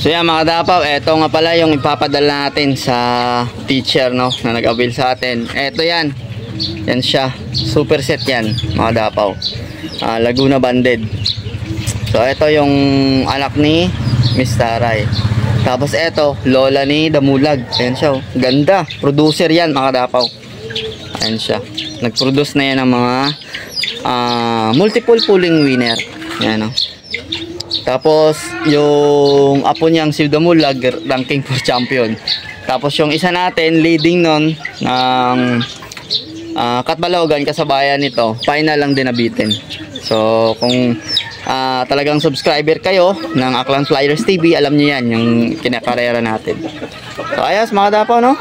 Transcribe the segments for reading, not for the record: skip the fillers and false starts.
So yan mga dapaw, eto nga pala yung ipapadala natin sa teacher, no, na nag-avail sa atin. Eto yan. Yan siya. Super set yan mga dapaw. Laguna banded. So eto yung anak ni Miss Taray. Tapos eto, lola ni Damulag. Ayan siya. Ganda. Producer yan mga dapaw. Ayan siya. Nag-produce na yan ng mga multiple pulling winner. Ayan o. Tapos yung apo niyang si Damulag, ranking for champion. Tapos yung isa natin leading nun ng Katbalogan, kasabayan nito, final lang din nabitin. So kung talagang subscriber kayo ng Aklan Flyers TV, alam niyo yan yung kinakarera natin. So ayos mga dapaw, no?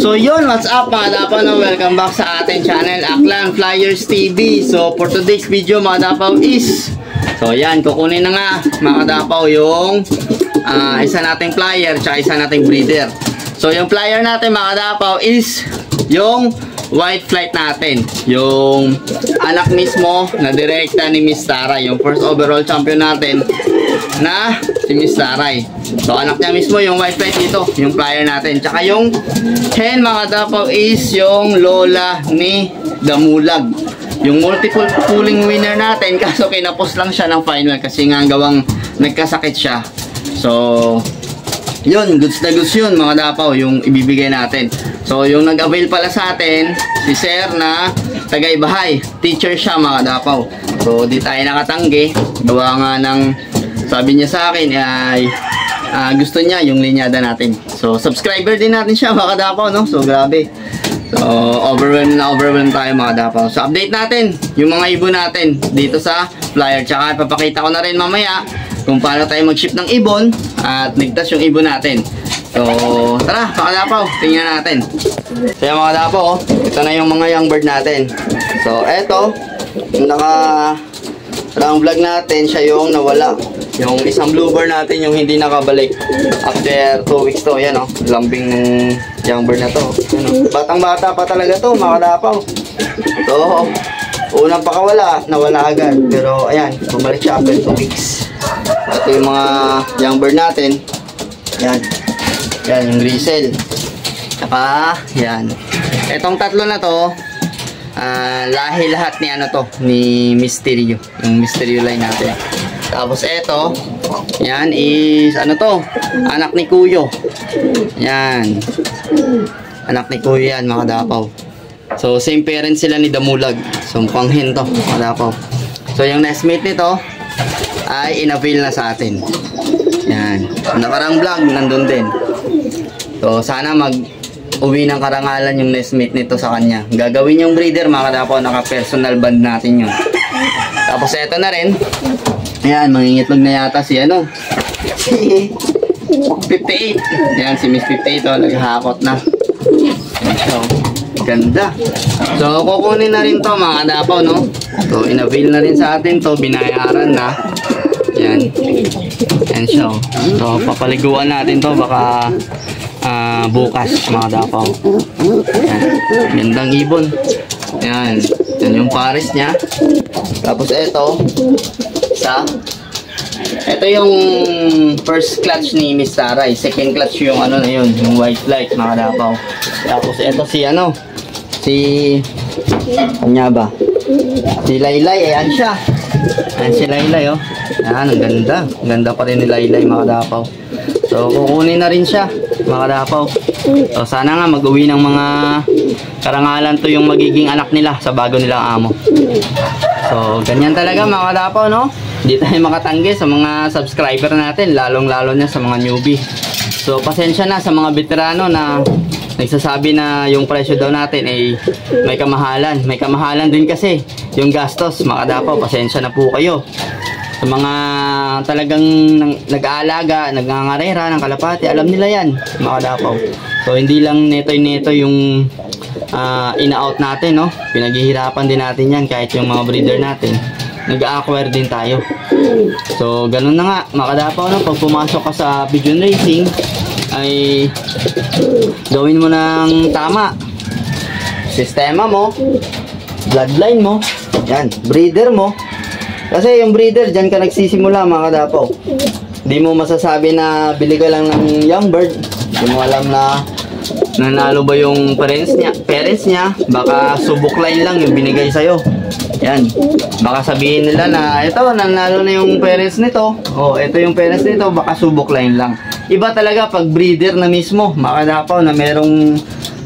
So yun, what's up mga dapaw, no? Welcome back sa ating channel, Aklan Flyers TV. So for today's video mga dapaw is, so yan, kukunin na nga mga dapaw yung isa nating flyer tsaka isa nating breeder. So yung flyer natin mga dapaw is yung white flight natin, yung anak mismo na direkta ni Miss Taray, yung first overall champion natin na si Miss Taray. So anak niya mismo yung white flight dito, yung flyer natin. Tsaka yung hen mga dapaw is yung lola ni Damulag, yung multiple pulling winner natin, kaso kinapos lang siya ng final kasi nga gawang nagkasakit siya. So yun, goods na goods yun mga dapaw, yung ibibigay natin. So yung nag-avail pala sa atin, si Sir na Tagaybahay, teacher siya mga dapaw. So di tayo nakatanggi, gawa nga ng sabi niya sa akin ay gusto niya yung linyada natin. So subscriber din natin siya mga dapaw, no? So grabe. So overwhelmed tayo mga dapaw. So update natin yung mga ibon natin dito sa flyer. Tsaka ipapakita ko na rin mamaya kung paano tayo mag-ship ng ibon at ligtas yung ibon natin. So tara mga dapaw, tingnan natin. So yung mga dapaw, ito na yung mga young bird natin. So eto, yung round vlog natin, siya yung nawala. Yung isang bluebird natin yung hindi nakabalik after 2 weeks to. Yan o, lambing ng young bird na to. Batang bata pa talaga to mga dapaw. So unang pakawala, nawala agad. Pero ayan, bumalik siya after 2 weeks. Ito yung mga young bird natin. Yan. Yan yung grisel. Saka yan. Etong tatlo na to, lahi lahat ni ano to, ni Mysterio. Yung Mysterio line natin. Tapos eto, yan is ano to, anak ni Kuyo. Yan. Anak ni Kuyo yan mga dapaw. So same parents sila ni Damulag. So mukhang hen to mga dapaw. So yung nestmate nito ay in-avail na sa atin. Yan. Nakarang vlog, nandun din. So sana mag-uwi ng karangalan yung nestmate nito sa kanya. Gagawin yung breeder mga dapaw, naka-personal band natin yun. Tapos eto na rin. Ayan, mangingitlog na yata si ano, si 58. Ayan, si Miss 58 o, naghahakot na. So, ganda. So, kukunin na rin to mga dapaw, no? So, in-avail na rin sa atin to, binayaran na. Ayan. Ayan siya. So, papaliguan natin to, baka bukas mga dapaw. Ayan. Gandang ibon. Ayan. Yan yung pares niya. Tapos eto, ito yung first clutch ni Miss Taray. Second clutch yung ano na yun, yung white flight mga dapaw. Tapos ito si ano, kanya ba? Si Laylay, ayan siya. Ayan si Laylay, oh. Ayan, ang ganda. Ang ganda pa rin ni Laylay mga dapaw. So kukunin na rin siya mga dapaw. So sana nga mag-uwi ng mga karangalan to yung magiging anak nila sa bago nilang amo. So ganyan talaga mga dapaw, no? Hindi tayo makatanggi sa mga subscriber natin, lalong-lalo na sa mga newbie. So pasensya na sa mga veterano na nagsasabi na yung presyo daw natin ay may kamahalan. May kamahalan din kasi yung gastos mga dapaw, pasensya na po kayo. Sa mga talagang nag-aalaga, nagngangarera ng kalapati, alam nila yan mga dapaw. So hindi lang neto-neto yung ina-out natin, no? Pinaghihirapan din natin yan kahit yung mga breeder natin. Nag-acquire din tayo. So ganun na nga mga kadapaw, no? Pag pumasok ka sa pigeon racing ay gawin mo ng tama. Sistema mo, bloodline mo, yan, breeder mo, Kasi yung breeder, dyan ka nagsisimula mga kadapaw. Di mo masasabi na bili ka lang ng young bird. Di mo alam na nanalo ba yung parents niya. Baka subok line lang yung binigay sa'yo. Yan. Baka sabihin nila na ito, nanalo na yung parents nito. O, ito yung parents nito, baka subok line lang. Iba talaga pag breeder na mismo, mga kadapaw, na merong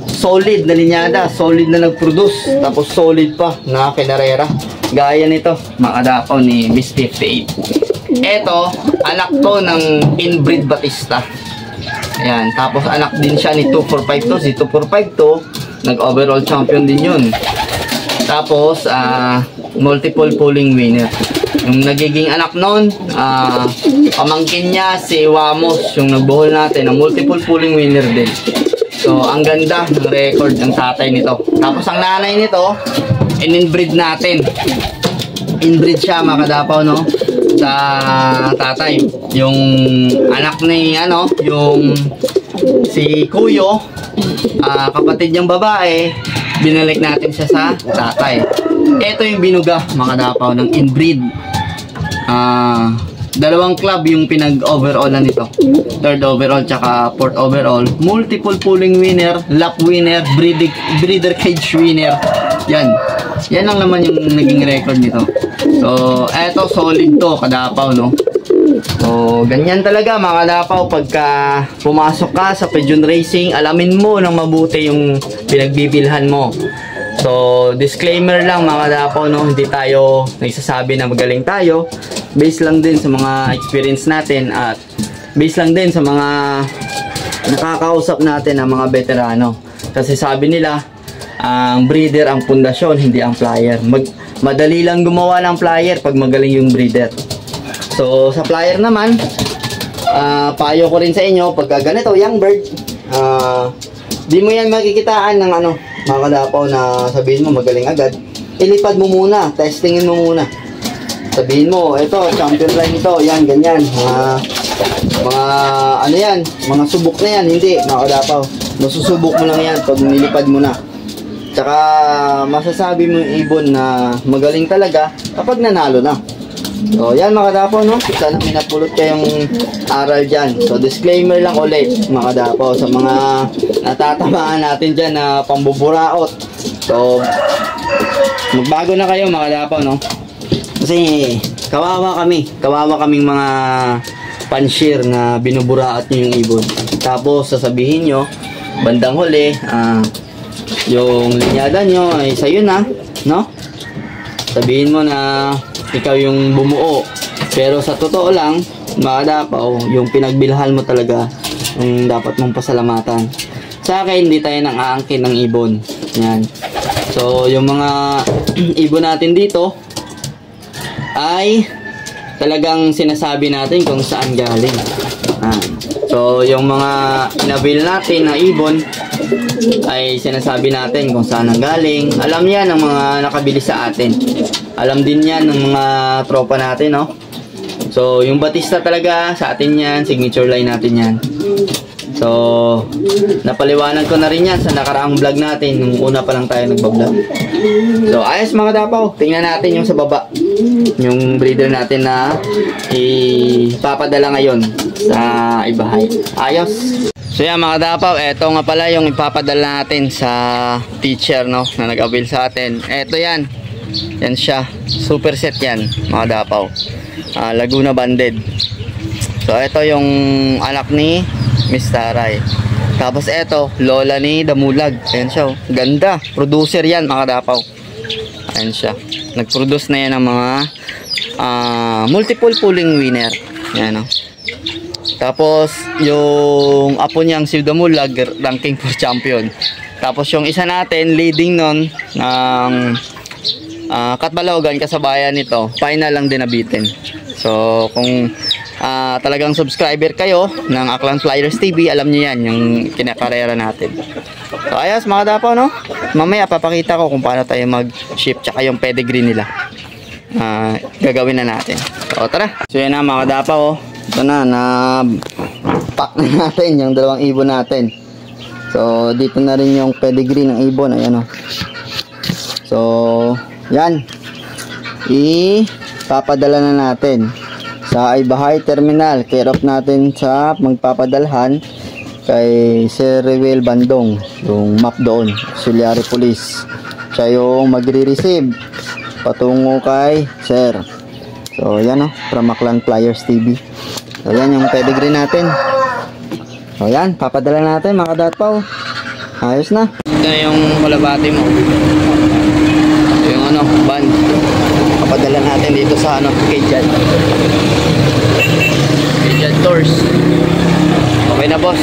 solid na linyada, solid na nag-produce, tapos solid pa na kinarera. Gaya nito, mga kadapaw ni Miss 58. Ito, anak to ng inbreed Batista. Ayan, tapos anak din siya ni 2452. Si 2452, nag-overall champion din yun. Tapos, multiple pulling winner. Yung nagiging anak nun, pamangkin niya si Wamos, yung nagbuhol natin, ng multiple pulling winner din. So, ang ganda ng record ng tatay nito. Tapos, ang nanay nito, in-inbreed natin. Inbreed siya, mga kadapaw, no? Sa tatay. Yung anak ni, yung si Kuyo, kapatid niyang babae, binalik natin siya sa tatay. Ito yung binuga, mga kadapaw, ng inbreed. Dalawang club yung pinag-overallan nito. Third overall, tsaka fourth overall. Multiple pulling winner, lap winner, breeder cage winner. Yan. Yan lang naman yung naging record nito. So, eto solid to, kadapaw, no? So, ganyan talaga, mga kadapaw, pagka pumasok ka sa Pigeon Racing, alamin mo ng mabuti yung pinagbibilhan mo. So, disclaimer lang, mga kadapaw, no? Hindi tayo nagsasabi na magaling tayo. Based lang din sa mga experience natin at based lang din sa mga nakakausap natin ng mga veterano. Kasi sabi nila, ang breeder ang pundasyon, hindi ang flyer. Madali lang gumawa ng flyer pag magaling yung breeder. So, sa flyer naman, payo ko rin sa inyo, pagka ganito, young bird, di mo yan makikitaan ng mga kadapaw na sabihin mo magaling agad. Ilipad mo muna, testingin mo muna. Sabihin mo, ito, champion line ito, yan, ganyan. Mga subok na yan, hindi, mga kadapaw. Masusubok mo lang yan pag nilipad mo na. Tsaka masasabi mo yung ibon na magaling talaga kapag nanalo na. So, yan mga kadapaw, no? Sana may napulot kayong aral dyan. So, disclaimer lang ulit, mga kadapaw, sa mga natatamaan natin dyan na pambuburaot. So, magbago na kayo, mga kadapaw, no? Kasi, kawawa kaming mga panshir na binuburaot nyo yung ibon. Tapos, sasabihin nyo, bandang huli, yung linyada nyo ay sa'yo na, no? Sabihin mo na ikaw yung bumuo. Pero sa totoo lang, mga kadapaw, yung pinagbilhan mo talaga yung dapat mong pasalamatan. Sa akin, hindi tayo nang aangkin ng ibon. Yan. So, yung mga ibon natin dito ay talagang sinasabi natin kung saan galing. So, yung mga inabil natin na ibon ay sinasabi natin kung saan ang galing. Alam yan ng mga nakabili sa atin. Alam din yan ng mga tropa natin, no? So, yung Batista talaga sa atin yan, signature line natin yan. So, napaliwanag ko na rin yan sa nakaraang vlog natin nung una pa lang tayo nagbablog. So, ayos mga kadapaw, tingnan natin yung sa baba. Yung breeder natin na ipapadala ngayon sa ibahay. Ayos. So yan mga kadapaw, eto nga pala yung ipapadala natin sa teacher, no, na nag-avail sa atin. Eto yan. Yan siya. Super set yan mga kadapaw. Laguna banded. So eto yung anak ni Miss Taray. Tapos eto, lola ni Damulag. Ayan siya. Ganda. Producer yan mga kadapaw. Ayan siya. Nag-produce na yan ng mga multiple pulling winner. Ayan, no. Tapos yung apo niyang si Damulag, ranking for champion. Tapos yung isa natin, leading nun ng Katbalogan, kasabayan nito, final lang din nabitin. So kung talagang subscriber kayo ng Aklan Flyers TV, alam niyo yan, yung kinakarera natin. So ayos mga kadapaw, no? Mamaya papakita ko kung paano tayo mag-ship tsaka yung pedigree nila. Gagawin na natin. So tara. So yan na mga kadapaw, oh. Ito na pack na natin yung dalawang ibon natin. So dito na rin yung pedigree ng ibon. Ayan, oh. So yan, papadala na natin sa Ibahay Terminal. Care off natin sa magpapadalhan kay Sir Rewel Bandong, yung map doon, Auxiliary Police. Siya yung magre-receive patungo kay Sir. So yan from Aklan Flyers TV. So yan yung pedigree natin. So yan, papadala natin mga kadatpaw. Ayos na. Ito na yung kalabati mo. Ito yung van. Papadala natin dito sa kay Jad. Kay Jad Tours. Okay na boss.